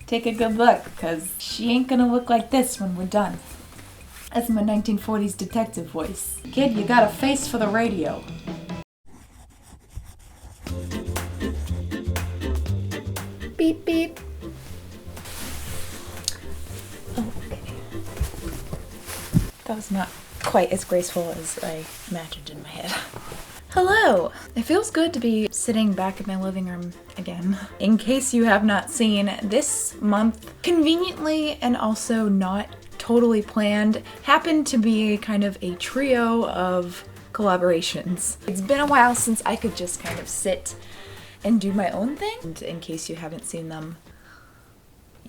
take a good look, because she ain't gonna look like this when we're done. That's my 1940s detective voice. Kid, you got a face for the radio. Beep beep. Oh, okay. That was not quite as graceful as I imagined in my head. Hello! It feels good to be sitting back in my living room again. In case you have not seen, this month, conveniently and also not totally planned, happened to be kind of a trio of collaborations. It's been a while since I could just kind of sit and do my own thing. And in case you haven't seen them,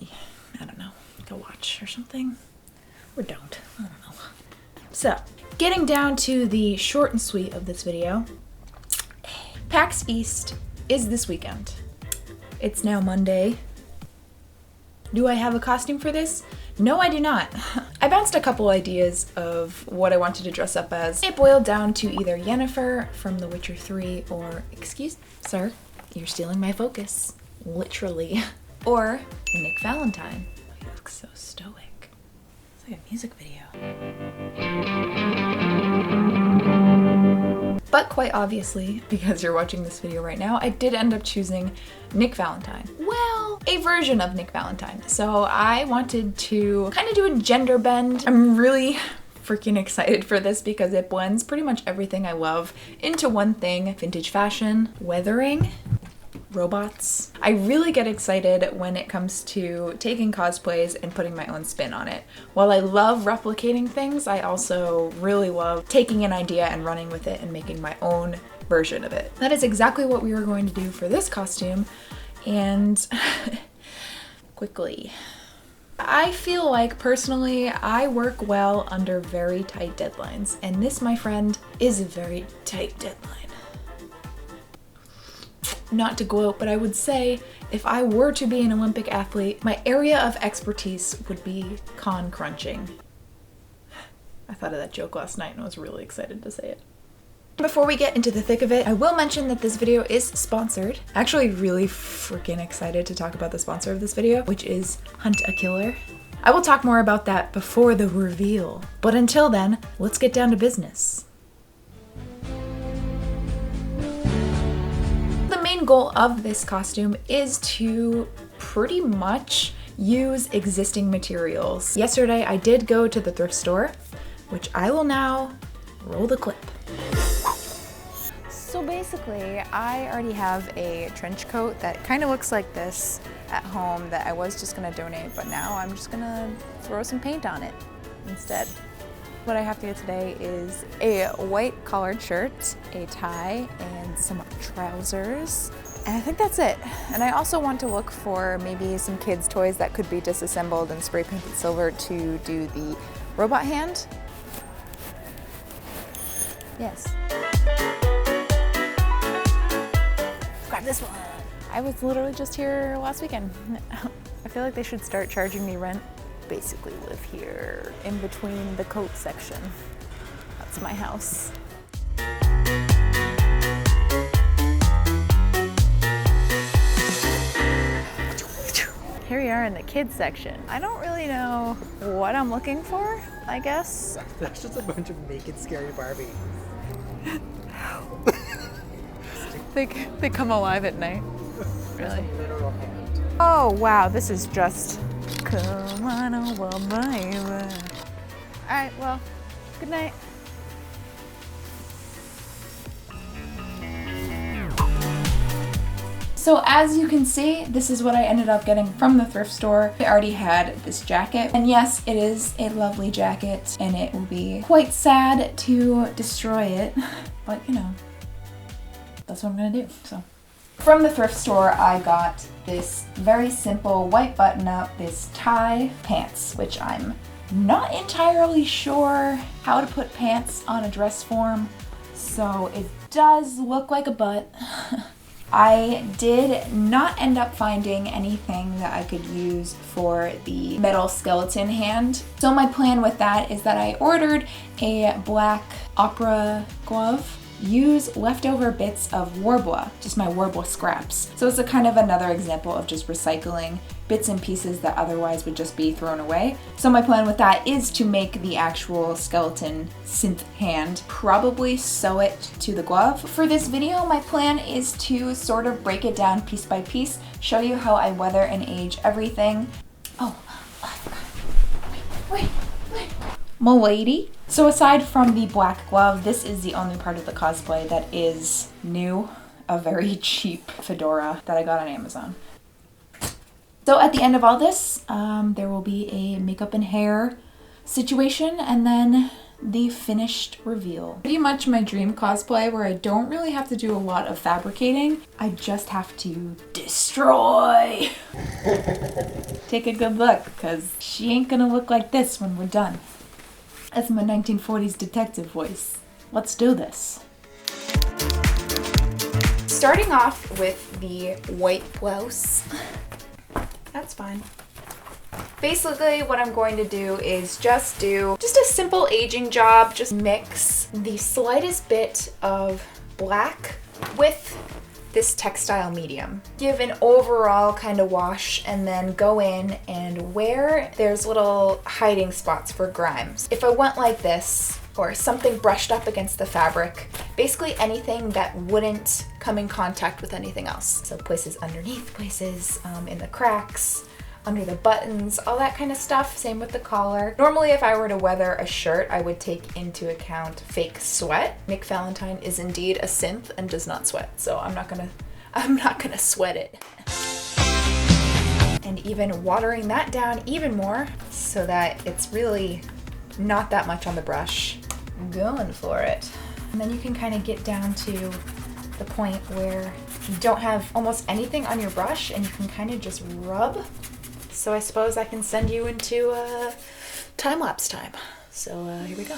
I don't know, go watch or something. Or don't, I don't know. So, getting down to the short and sweet of this video, PAX East is this weekend. It's now Monday. Do I have a costume for this? No, I do not. I bounced a couple ideas of what I wanted to dress up as. It boiled down to either Yennefer from The Witcher 3 or, excuse, sir, you're stealing my focus, literally, or Nick Valentine. He looks so stoic. It's like a music video. But quite obviously, because you're watching this video right now, I did end up choosing Nick Valentine. Well, a version of Nick Valentine. So I wanted to kind of do a gender bend. I'm really freaking excited for this because it blends pretty much everything I love into one thing: vintage fashion, weathering, robots. I really get excited when it comes to taking cosplays and putting my own spin on it. While I love replicating things, I also really love taking an idea and running with it and making my own version of it. That is exactly what we were going to do for this costume, and quickly. I feel like, personally, I work well under very tight deadlines, and this, my friend, is a very tight deadline. Not to gloat, but I would say if I were to be an Olympic athlete, my area of expertise would be con crunching. I thought of that joke last night and I was really excited to say it. Before we get into the thick of it, I will mention that this video is sponsored. Actually, really freaking excited to talk about the sponsor of this video, which is Hunt a Killer. I will talk more about that before the reveal. But until then, let's get down to business. The main goal of this costume is to pretty much use existing materials. Yesterday I did go to the thrift store, which I will now roll the clip. So basically, I already have a trench coat that kind of looks like this at home that I was just gonna donate, but now I'm just gonna throw some paint on it instead. What I have to get today is a white collared shirt, a tie, and some trousers. And I think that's it. And I also want to look for maybe some kids' toys that could be disassembled and spray painted silver to do the robot hand. Yes. Grab this one. I was literally just here last weekend. I feel like they should start charging me rent. Basically live here in between the coat section. That's my house. Here we are in the kids section. I don't really know what I'm looking for, I guess. That's just a bunch of naked, scary Barbie. They come alive at night. Really? Literal hand. Oh wow, this is just come on over, baby. Alright, well, good night. So as you can see, this is what I ended up getting from the thrift store. I already had this jacket, and yes, it is a lovely jacket, and it will be quite sad to destroy it, but you know, that's what I'm gonna do, so. From the thrift store, I got this very simple white button-up, this tie, pants, which I'm not entirely sure how to put pants on a dress form, so it does look like a butt. I did not end up finding anything that I could use for the metal skeleton hand. So my plan with that is that I ordered a black opera glove, use leftover bits of Warbler, just my Warbler scraps. So it's a kind of another example of just recycling bits and pieces that otherwise would just be thrown away. So my plan with that is to make the actual skeleton synth hand, probably sew it to the glove. For this video, my plan is to sort of break it down piece by piece, show you how I weather and age everything. Oh, I forgot. Wait. M'lady. So aside from the black glove, this is the only part of the cosplay that is new. A very cheap fedora that I got on Amazon. So at the end of all this, there will be a makeup and hair situation and then the finished reveal. Pretty much my dream cosplay where I don't really have to do a lot of fabricating. I just have to destroy. Take a good look, because she ain't gonna look like this when we're done. That's my 1940s detective voice. Let's do this. Starting off with the white blouse. That's fine. Basically what I'm going to do is just do a simple aging job. Just mix the slightest bit of black with this textile medium. Give an overall kind of wash and then go in and where there's little hiding spots for grimes. If I went like this or something brushed up against the fabric, basically anything that wouldn't come in contact with anything else. So places underneath, places in the cracks, under the buttons, all that kind of stuff. Same with the collar. Normally if I were to weather a shirt, I would take into account fake sweat. Nick Valentine is indeed a synth and does not sweat, so I'm not gonna sweat it. And even watering that down even more so that it's really not that much on the brush. Going for it. And then you can kind of get down to the point where you don't have almost anything on your brush and you can kind of just rub. So I suppose I can send you into time-lapse time. So here we go.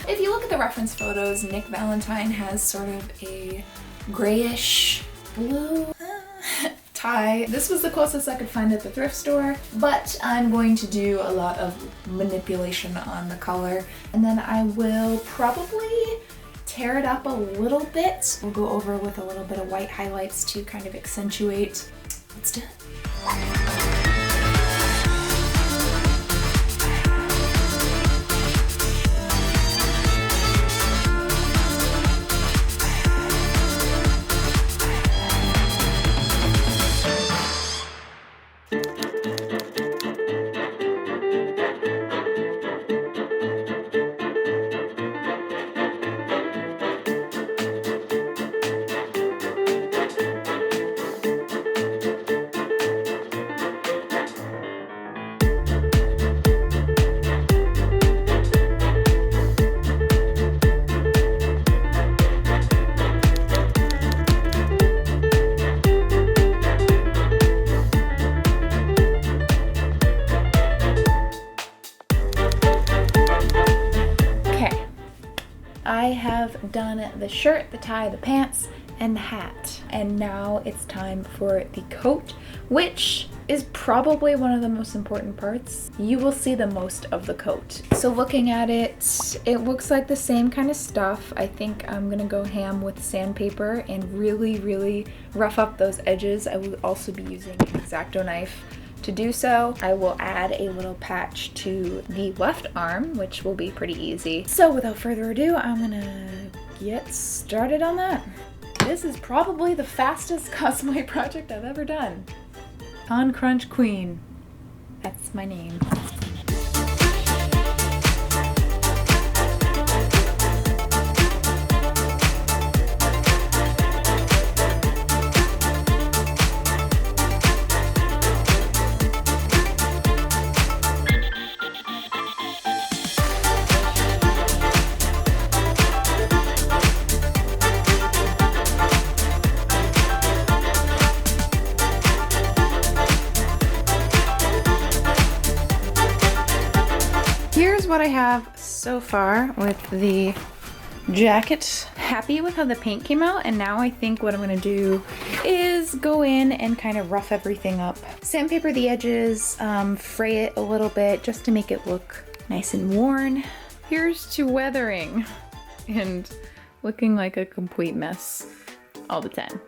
If you look at the reference photos, Nick Valentine has sort of a grayish blue tie. This was the closest I could find at the thrift store, but I'm going to do a lot of manipulation on the color, and then I will probably tear it up a little bit. We'll go over with a little bit of white highlights to kind of accentuate. Let's do it. I have done the shirt, the tie, the pants, and the hat. And now it's time for the coat, which is probably one of the most important parts. You will see the most of the coat. So looking at it, it looks like the same kind of stuff. I think I'm gonna go ham with sandpaper and really rough up those edges. I will also be using an X-Acto knife to do so. I will add a little patch to the left arm, which will be pretty easy. So without further ado, I'm gonna get started on that. This is probably the fastest cosplay project I've ever done. On Crunch Queen. That's my name. Here's what I have so far with the jacket. Happy with how the paint came out, and now I think what I'm gonna do is go in and kind of rough everything up. Sandpaper the edges, fray it a little bit just to make it look nice and worn. Here's to weathering and looking like a complete mess all the time.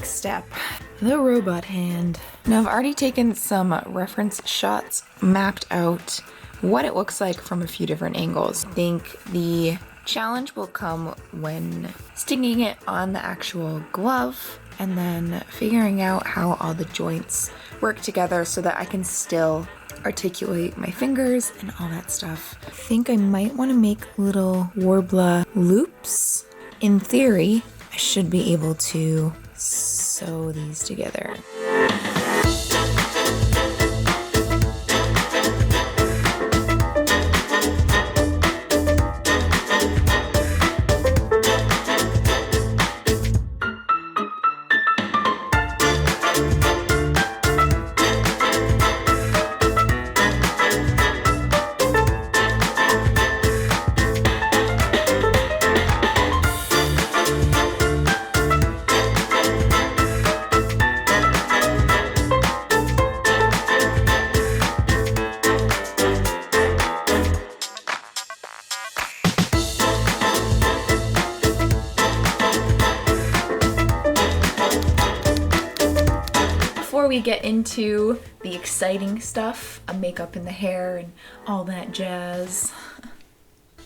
Step, the robot hand. Now I've already taken some reference shots, mapped out what it looks like from a few different angles. I think the challenge will come when sticking it on the actual glove and then figuring out how all the joints work together so that I can still articulate my fingers and all that stuff. I think I might want to make little warbler loops. In theory, I should be able to sew these together. Before we get into the exciting stuff, makeup in the hair and all that jazz,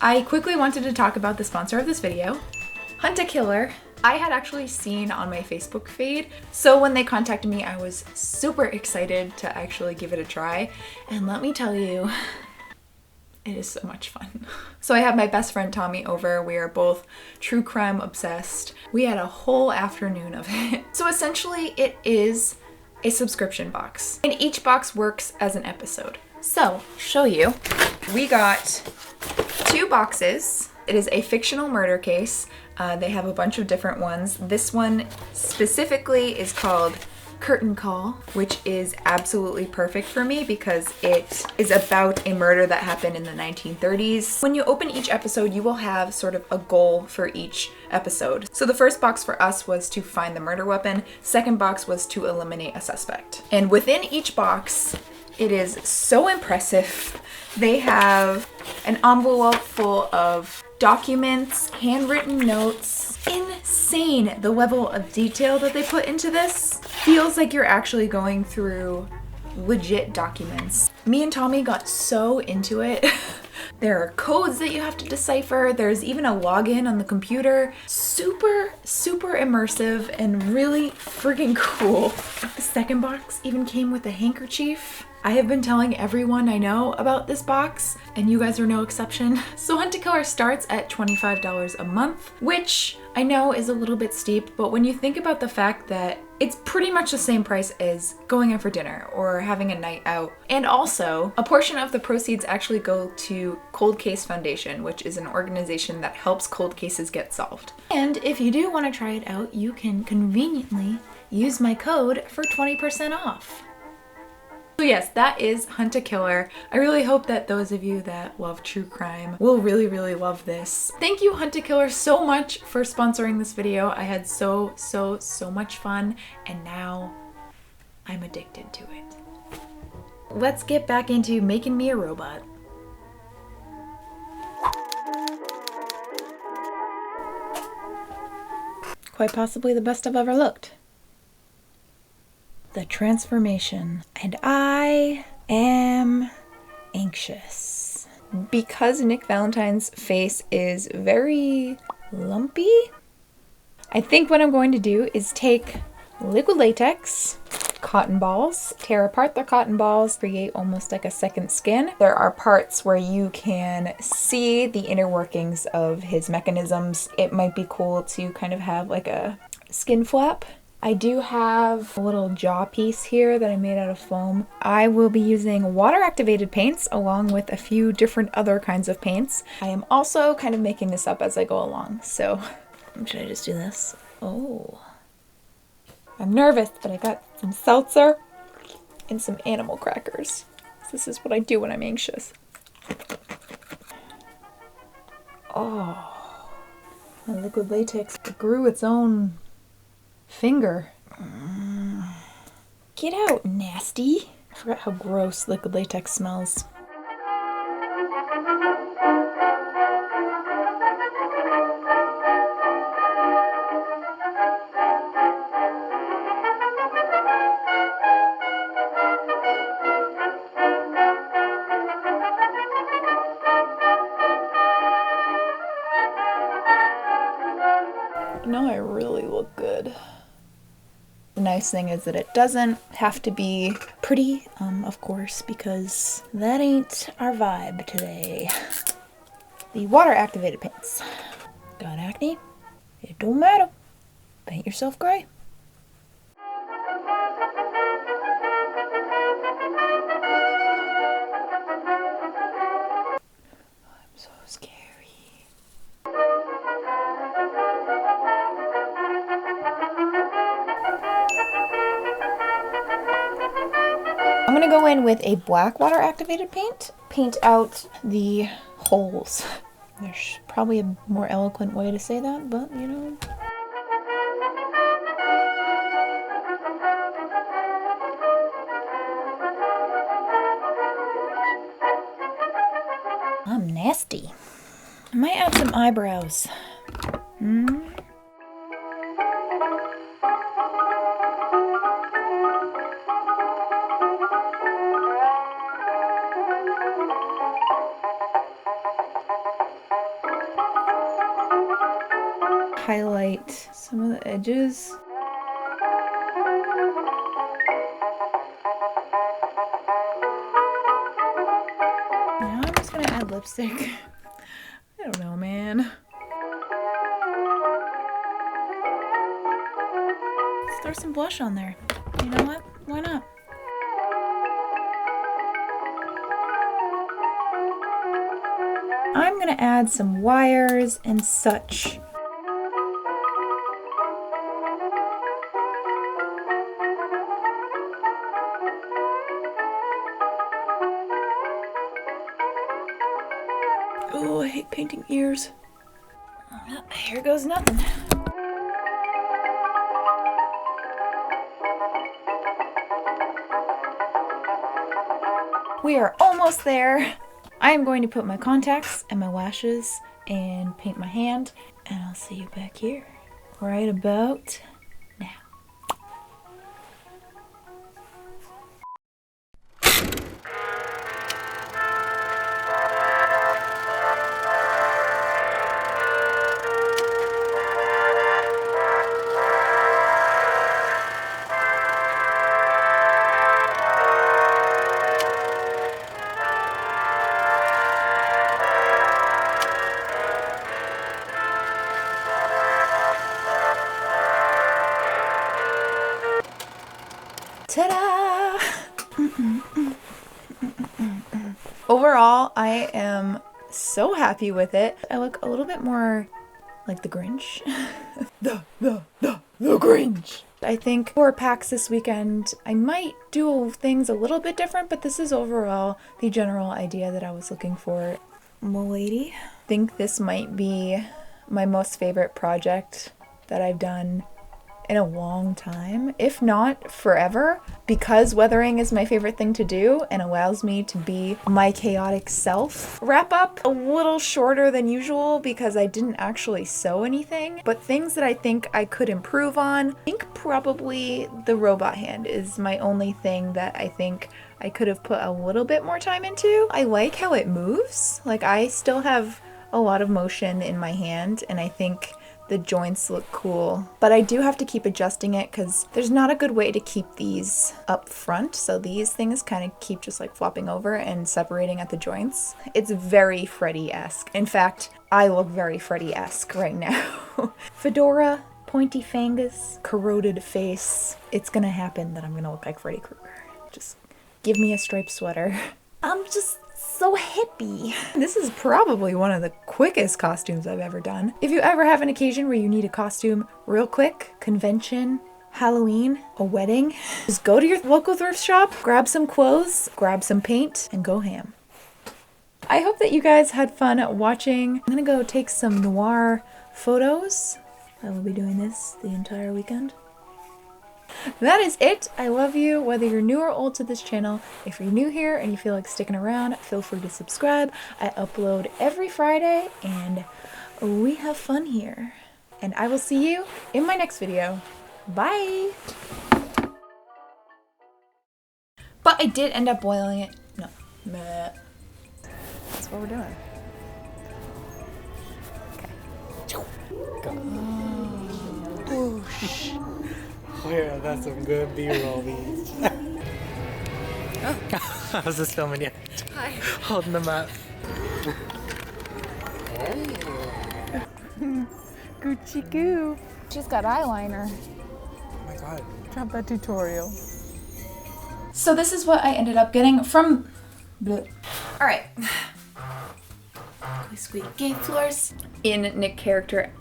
I quickly wanted to talk about the sponsor of this video, Hunt a Killer. I had actually seen on my Facebook feed, so when they contacted me, I was super excited to actually give it a try, and let me tell you, it is so much fun. So I have my best friend Tommy over. We are both true crime obsessed. We had a whole afternoon of it. So essentially it is a subscription box, and each box works as an episode. So, show you, we got 2 boxes. It is a fictional murder case. They have a bunch of different ones. This one specifically is called Curtain Call, which is absolutely perfect for me because it is about a murder that happened in the 1930s. When you open each episode, you will have sort of a goal for each episode. So the first box for us was to find the murder weapon. Second box was to eliminate a suspect. And within each box, it is so impressive. They have an envelope full of documents, handwritten notes. Insane the level of detail that they put into this. Feels like you're actually going through legit documents. Me and Tommy got so into it. There are codes that you have to decipher. There's even a login on the computer. Super, super immersive and really freaking cool. The second box even came with a handkerchief. I have been telling everyone I know about this box, and you guys are no exception. So Hunt a Killer starts at $25 a month, which I know is a little bit steep, but when you think about the fact that it's pretty much the same price as going out for dinner or having a night out. And also, a portion of the proceeds actually go to Cold Case Foundation, which is an organization that helps cold cases get solved. And if you do want to try it out, you can conveniently use my code for 20% off. So yes, that is Hunt a Killer. I really hope that those of you that love true crime will really, really love this. Thank you, Hunt a Killer, so much for sponsoring this video. I had so much fun, and now I'm addicted to it. Let's get back into making me a robot. Quite possibly the best I've ever looked. The transformation. And I am anxious. Because Nick Valentine's face is very lumpy, I think what I'm going to do is take liquid latex, cotton balls, tear apart the cotton balls, create almost like a second skin. There are parts where you can see the inner workings of his mechanisms. It might be cool to kind of have like a skin flap. I do have a little jaw piece here that I made out of foam. I will be using water activated paints along with a few different other kinds of paints. I am also kind of making this up as I go along, so should I just do this? Oh, I'm nervous, but I got some seltzer and some animal crackers. This is what I do when I'm anxious. Oh, my liquid latex grew its own finger. Get out, nasty. I forgot how gross liquid latex smells. Now I really look good. The nice thing is that it doesn't have to be pretty, of course, because that ain't our vibe today. The water activated paints. Got acne? It don't matter. Paint yourself gray. I'm so scary. I'm gonna go in with a black water activated paint, paint out the holes. There's probably a more eloquent way to say that, but you know. I'm nasty. I might add some eyebrows. Highlight some of the edges. Now I'm just gonna add lipstick. I don't know, man. Let's throw some blush on there. You know what? Why not? I'm gonna add some wires and such. Oh, I hate painting ears. Well, here goes nothing. We are almost there. I am going to put my contacts and my lashes and paint my hand, and I'll see you back here right about now. Ta-da! Overall, I am so happy with it. I look a little bit more like the Grinch. The Grinch! I think for PAX this weekend, I might do things a little bit different, but this is overall the general idea that I was looking for. M'lady, I think this might be my most favorite project that I've done in a long time, if not forever, because weathering is my favorite thing to do and allows me to be my chaotic self. Wrap up a little shorter than usual because I didn't actually sew anything, but things that I think I could improve on. I think probably the robot hand is my only thing that I think I could have put a little bit more time into. I like how it moves. Like, I still have a lot of motion in my hand and I think the joints look cool, but I do have to keep adjusting it because there's not a good way to keep these up front, so these things kind of keep just like flopping over and separating at the joints. It's very Freddy-esque. In fact, I look very Freddy-esque right now. Fedora, pointy fingers, corroded face. It's gonna happen that I'm gonna look like Freddy Krueger. Just give me a striped sweater. I'm just so hippie. This is probably one of the quickest costumes I've ever done. If you ever have an occasion where you need a costume real quick, convention, Halloween, a wedding, just go to your local thrift shop, grab some clothes, grab some paint, and go ham. I hope that you guys had fun watching. I'm gonna go take some noir photos. I will be doing this the entire weekend. That is it. I love you, whether you're new or old to this channel. If you're new here and you feel like sticking around, feel free to subscribe. I upload every Friday and we have fun here. And I will see you in my next video. Bye! But I did end up boiling it. No. Meh. That's what we're doing. Okay. Oh, whoosh. Oh yeah, that's some good B-roll beats. Oh. I was just filming you. Hi. Holding them up. Gucci goo. She's got eyeliner. Oh my god. Drop that tutorial. So this is what I ended up getting from... Alright. We squeak gay floors. In Nick character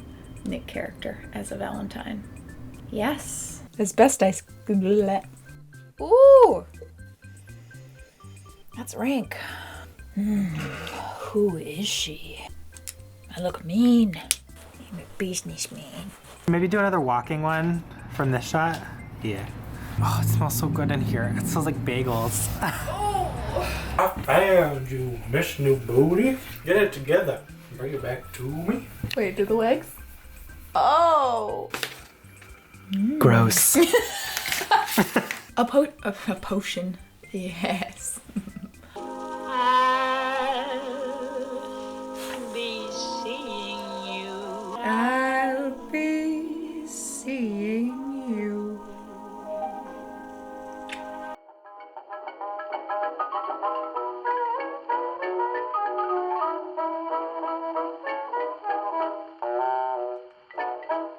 as a Valentine. Yes. As best I... Ooh! That's rank. Who is she? I look mean. I'm a businessman. Maybe do another walking one from this shot. Yeah. Oh, it smells so good in here. It smells like bagels. I found you, Miss New Booty. Get it together. Bring it back to me. Wait, do the legs? Oh! Gross. A potion. Yes.